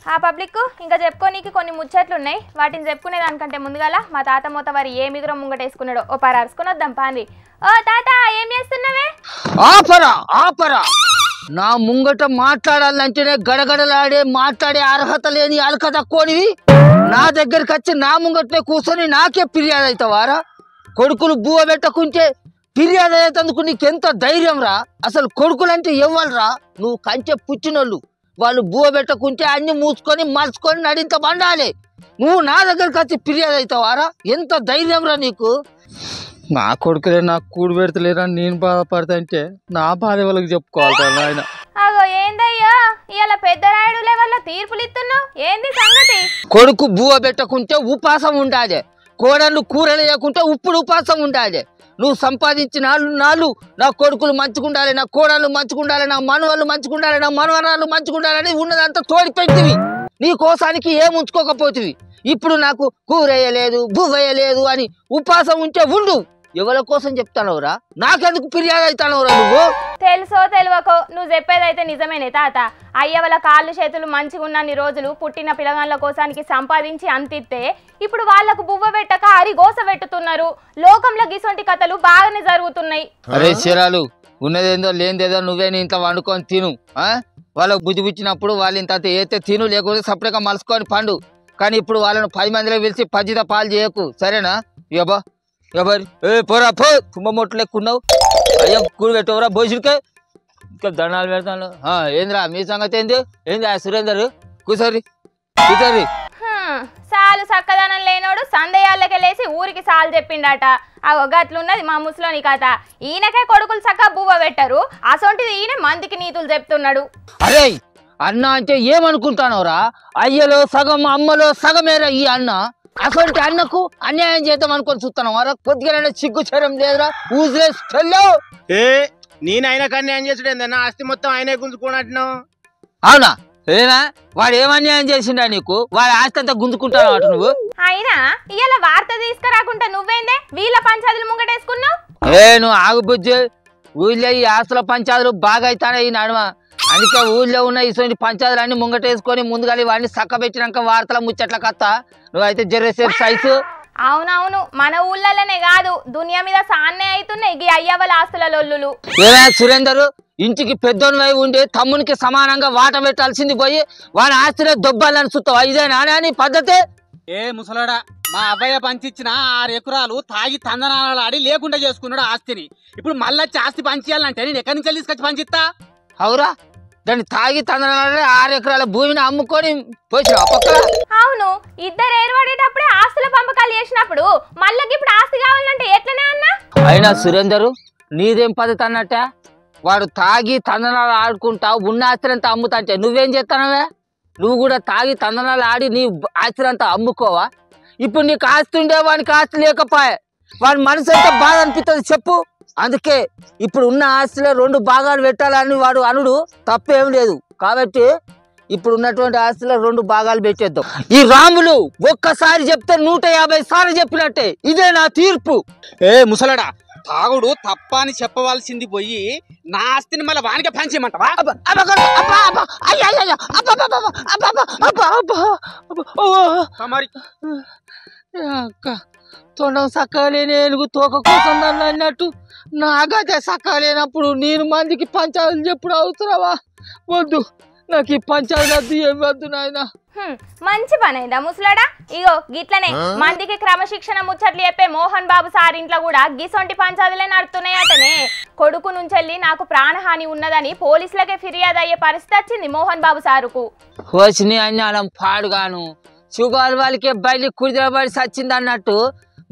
ఆ పబ్లిక్ ఇంకా చెప్పుకోనీకి కొన్ని ముచ్చట్లు ఉన్నాయి. వాటిని చెప్పుకునే దానికంటే ముందుగాల మా తాత మూత వారి ఏ మిగురం ముంగటేసుకున్నాడో ఓ పార అరుచుకొని వద్దాం పాండి. ఓ తాత ఏం చేస్తున్నావే? ఆపరా నా ముంగట మాట్లాడాలంటేనే గడగడలాడే మాట్లాడే అర్హత లేని అలక తక్కువనివి నా దగ్గరికి వచ్చి నా ముంగటనే కూర్చొని నాకే ఫిర్యాదు అవుతావారా? కొడుకులు బువ్వ పెట్టకుంటే ఫిర్యాదు అయ్యేందుకు నీకెంత ధైర్యం రా? అసలు కొడుకులంటే ఇవ్వాలరా? నువ్వు కంచె పుచ్చినోళ్ళు, వాళ్ళు బువ్వ పెట్టకుంటే అన్ని మూసుకొని మర్చుకొని నడింత బండాలి. నువ్వు నా దగ్గరికి వచ్చి ఫిర్యాదు అవుతావారా? ఎంత ధైర్యం రా నీకు? నా కొడుకులే నాకు కూడి పెడతలేరా నేను బాధపడతా అంటే నా బాధ వాళ్ళకి చెప్పుకోవాలి ఆయన. అగో ఏందయ్యా ఇవాళ పెద్ద రాయుడు లెవెల్లో తీర్పులు ఇస్తున్నావు, ఏంది సంగతి? కొడుకు బువ్వ పెట్టకుంటే ఉపాసం ఉండాలి, కోడళ్ళు కూరలు వేయకుంటే ఇప్పుడు ఉపాసం ఉండాలి. నువ్వు సంపాదించిన నాళ్ళు నా కొడుకులు మంచుకుండాలి, నా కోడళ్ళు మంచుకుండాలి, నా మనవాళ్ళు మంచుకుండాలి, నా మనవరాళ్ళు మంచుకుండాలని ఉన్నదంతా తోడిపెట్టివి. నీ కోసానికి ఏం ఉంచుకోకపోతివి. ఇప్పుడు నాకు కూరేయలేదు బువ్వేయలేదు అని ఉపాసం ఉంటే ఉండు. ఎవరి కోసం చెప్తానవరా? నాకెందుకు ఫిర్యాదు అవుతానవరా నువ్వు? తెలుసో తెలియకో నువ్వు చెప్పేదైతే నిజమేనే తాత. అయ్య వాళ్ళ కాళ్ళు చేతులు మంచిగా ఉన్నన్ని రోజులు పుట్టిన పిల్లగాళ్ళ కోసానికి సంపాదించి అంతిస్తే ఇప్పుడు వాళ్లకు బువ్వ పెట్టక అరిగోస పెట్టుతున్నారు. లోకంలో గిసొంటి కథలు బాగానే జరుగుతున్నాయి. అరే చీరాలు, ఉన్నదేందో లేనిదేదో నువ్వే నీ ఇంట్లో వండుకొని తిను. వాళ్ళకు బుద్ధి పుచ్చినప్పుడు వాళ్ళు ఇంత ఏతే తిను, లేకపోతే సపరేట్గా మలుసుకొని పండు. కానీ ఇప్పుడు వాళ్ళను 10 మందిలో పిలిచి పచ్చిద పాలు చేయకు, సరేనా? ఇవ్వబా ఎవరు పోరా పో, తుమ్మొట్లు లెక్కున్నావు. అయ్యా కూడి పెట్టవరా భోజుడికే ఇంకా దండాలు పెడతాను. ఏంద్రా మీ సంగతి ఏంది? ఏంది ఆ సురేందర్? కూసరి కూసరి. సాలు చక్కదనం లేనోడు సందేహాలకి లేసి ఊరికి సాలు చెప్పిండట. అగో గట్లున్నది మా ముసలోని కథ. ఈయనకే కొడుకులు చక్క బువ్వ పెట్టరు, అసొంటిది ఈయన మందికి నీతులు చెప్తున్నాడు. అరే అన్న అంటే ఏమనుకుంటానవరా? అయ్యలో సగం అమ్మలో సగమేరా ఈ అన్న. అసలు అన్నకు అన్యాయం చేద్దాం అనుకొని చూస్తాను వారా? కొద్దిగా సిగ్గు చేయడం లేదురా? ఊజేలో నేను ఆయనకు అన్యాయం చేసుడేందన్నా? ఆస్తి మొత్తం ఆయనే గుంజుకున్నట్టున్నావు. అవునా? ఏనా వాడు ఏం అన్యాయం చేసిండా నీకు? వాడి ఆస్తి అంతా గుంజుకుంటాను అటు నువ్వు. అయినా ఇవాళ వార్త తీసుకురాకుంటా నువ్వేందే వీళ్ళ పంచాదులు ముంగటేసుకున్నావు? నువ్వు ఆగు బుజ్జి. ఊళ్ళో ఈ ఆస్తుల పంచాదులు బాగా అవుతాయి ఈ నడుమ. అందుకే ఊళ్ళో ఉన్న ఇటువంటి పంచాదులన్నీ ముంగటేసుకొని ముందుగా వాడిని చక్క పెట్టినాక వార్తల ముచ్చట్ల కత్త. నువ్వైతే జర్రేసేపు సైజు. అవునవును, మన ఊళ్ళలోనే కాదు దునియా మీద సాన్నే అవుతున్నాయి ఈ అయ్యవల ఆస్తుల లొల్లులు. ఏనా సురేందరు, ఇంటికి పెద్దోనివై ఉండి తమ్మునికి సమానంగా వాట పెట్టాల్సింది పోయి వాడి ఆస్తిలో దొబ్బాలని చూస్తావా? ఇదేనా నీ పద్ధతి? ముసలాడా, మా అబ్బాయి పంచిచ్చిన 6 ఎకరాలు తాగి తందనాలు ఆడి లేకుండా చేసుకున్నాడు ఆస్తిని. ఇప్పుడు మళ్ళీ ఆస్తి పంచేయాలంటే నేను ఎక్కడి నుంచి తీసుకొచ్చి పంచిస్తా? అవురా, దాన్ని తాగి తందనాలు 6 ఎకరాల భూమిని అమ్ముకొని పోయినా పక్కన. అవును, ఇద్దరు ఏర్పడేటప్పుడే ఆస్తుల పంపకాలు చేసినప్పుడు మళ్ళీ ఇప్పుడు ఆస్తి కావాలంటే ఎట్లనే అన్నా? అయినా సురేందరు నీదేం పద్ధతి అన్నట్ట? వాడు తాగి తందనాలు ఆడుకుంటా ఉన్న ఆస్తినంతా అమ్ముతా అంటే నువ్వేం చేస్తానవే? నువ్వు కూడా తాగి తందనాలు ఆడి నీ ఆస్తినంతా అమ్ముకోవా? ఇప్పుడు నీకు ఆస్తి ఉండే వానికి ఆస్తి లేకపోయా వాడి మనసు ఎంత బాధ అనిపిస్తుంది చెప్పు. అందుకే ఇప్పుడు ఉన్న ఆస్తిలో 2 భాగాలు పెట్టాలని వాడు అనుడు తప్పేం లేదు. కాబట్టి ఇప్పుడు ఉన్నటువంటి ఆస్తిలో 2 భాగాలు పెట్టేద్దాం. ఈ రాములు ఒక్కసారి చెప్తే 150 సార్లు చెప్పినట్టే. ఇదే నా తీర్పు. ముసలాడా, తాగుడు తప్ప అని చెప్పవలసింది పోయి నా ఆస్తిని మళ్ళీ వానికే పంచేయమంటావా? తొండం సక్కలేని ఏనుగు తోక కోసం అన్నట్టు నాకైతే సక్కలేనప్పుడు నేను మందికి పంచాయతీలు చెప్పుడు అవసరమా? వద్దు, నాకు ఈ పంచాయతీ వద్దు, ఏం వద్దు నాయన. మంచి పని అయిందా ముసలాడా? ఇగో గిట్లనే మందికి క్రమశిక్షణ ముచ్చట్లు చెప్పే మోహన్ బాబు సార్ ఇంట్లో కూడా గిసొంటి పంచాయతీలే నడుతున్నాయటనే. కొడుకు నుంచెల్లి నాకు ప్రాణహాని ఉన్నదని పోలీసులకే ఫిర్యాదు అయ్యే పరిస్థితి వచ్చింది మోహన్ బాబు సారుకు. వచ్చిన అన్యాలం పాడుగాను చుగాలు వాళ్ళకే బయలు కుదిరబడి సచ్చింది అన్నట్టు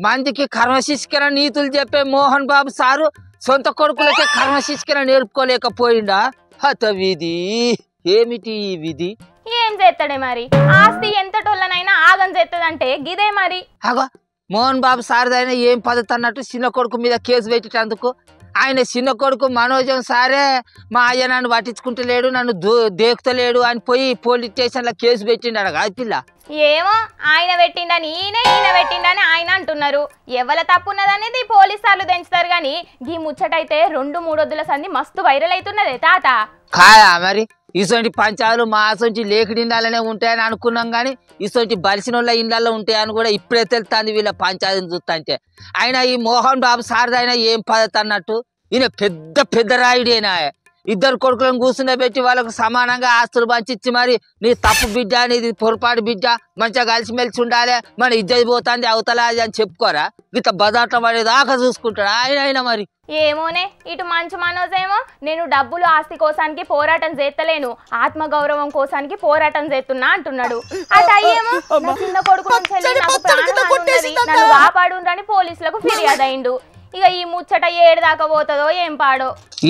మందికి కర్మశిష్కర నీతులు చెప్పే మోహన్ బాబు సారు సొంత కొడుకులకే కర్మశిష్కర నేర్పుకోలేకపోయిందా? హత విధి ఏమిటి ఈ విధి? ఏం చేస్తాడే మరి? ఆస్తి ఎంతటోళ్ళనైనా ఆగం చేస్తుందంటే గిదే మరి. అగో మోహన్ బాబు సారదైనా ఏం పద్ధతి అన్నట్టు చిన్న కొడుకు మీద కేసు పెట్టేటందుకు ఆయన చిన్న కొడుకు మనోజం సారే మా అయ్య నన్ను పట్టించుకుంటలేడు, నన్ను దేకుతలేడు అని పోయి పోలీస్ స్టేషన్లో కేసు పెట్టిండు అడగా పిల్ల. ఏమో ఆయన పెట్టిండని ఈయన పెట్టిండని ఆయన అంటున్నారు. ఎవల తప్పున్నదనేది పోలీసు సార్లు తెంచుతారు గాని గీ ముచ్చటైతే 2-3 వద్దుల సంది మస్తు వైరల్ అవుతున్నదే తాత. కాయా మరి ఇటువంటి పంచాలు మా అసొంటి లేకుడి ఇళ్ళనే ఉంటాయని అనుకున్నాం కానీ ఇటువంటి బలిసిన వాళ్ళ ఇళ్ళల్లో ఉంటాయని కూడా ఇప్పుడే తెలుస్తుంది వీళ్ళ పంచాయతీని చూస్తుంటే. అయినా ఈ మోహన్ బాబు సారదైనా ఏం పద్ధతి అన్నట్టు, ఈయన పెద్ద పెద్ద రాయుడేనా. ఇద్దరు కొడుకులను కూర్చుండబెట్టి వాళ్ళకు సమానంగా ఆస్తులు పంచిచ్చి మరి నీ తప్పు బిడ్డ, నీది పొరపాటు బిడ్డ, మంచిగా కలిసిమెలిసి ఉండాలి, మన ఇద్దరు పోతుంది అవతల అని చెప్పుకోరా. ఇంత బజార్లో పడేదాకా చూసుకుంటాడు ఆయన. మరి ఏమోనే, ఇటు మంచు మనోజ్ ఏమో నేను డబ్బులు ఆస్తి కోసానికి పోరాటం చేస్తలేను, ఆత్మగౌరవం కోసానికి పోరాటం చేస్తున్నా అంటున్నాడు. అటు అయ్యేమో నా చిన్న కొడుకు నుంచి వెళ్ళి నాకు ప్రాణహాని ఉన్నది, నన్ను కాపాడుండ్రని పోలీసులకు ఫిర్యాదు అయిండు. ఇక ఈ ముచ్చట ఏడు దాకా పోతుందో ఏం పాడో.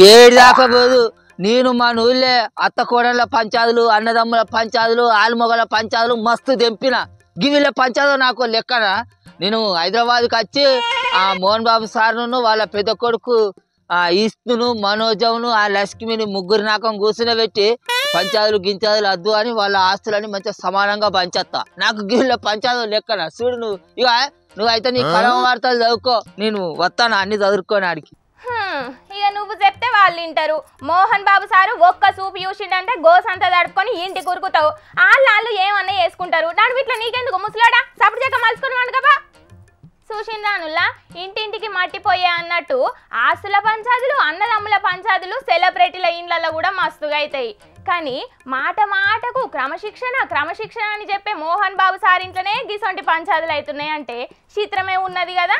ఏడు దాకా పోదు. నేను మా ఊళ్ళే అత్త కోడళ్ళ పంచాదులు, అన్నదమ్ముల పంచాదులు, ఆలుమొగల పంచాదులు మస్తు తెంపిన. గివిళ్ళ పంచాదులు నాకు లెక్కన. నేను హైదరాబాద్కి వచ్చి ఆ మోహన్ బాబు సార్ను వాళ్ళ పెద్ద కొడుకు ఈస్తును, మనోజవును, ఆ లక్ష్మిని ముగ్గురు నాకం కూర్చునబెట్టి పంచాదులు గించాదులు వద్దు అని వాళ్ళ ఆస్తులని మంచిగా సమానంగా పంచేస్తా. నాకు గివిళ్ళ పంచాదులు లెక్కన. చూడు నువ్వైతే నీ కలమ వార్తలు చదువుకో, నేను వస్తాను అన్ని చదువుకోని ఆడికి. ఇక నువ్వు చెప్తే వాళ్ళు వింటారు. మోహన్ బాబు సారు ఒక్క సూపు చూసిండంటే గోసంతా తడుపుకొని ఇంటి కురుకుతావు. వాళ్ళు ఏమన్నా వేసుకుంటారు. దాని ఇట్లా నీకెందుకు ముసలాడా, సప్పుడు చెక్క మలుచుకొని వండుకబా. చూసిందానుల్లా ఇంటింటికి మట్టిపోయే అన్నట్టు ఆస్తుల పంచాదులు, అన్నదమ్ముల పంచాదులు సెలబ్రిటీల ఇండ్లలో కూడా మస్తుగా అవుతాయి. కానీ మాట మాటకు క్రమశిక్షణ అని చెప్పే మోహన్ బాబు సార్ ఇంట్లోనే గిసొంటి పంచాదులు అవుతున్నాయి అంటే చిత్రమే ఉన్నది కదా.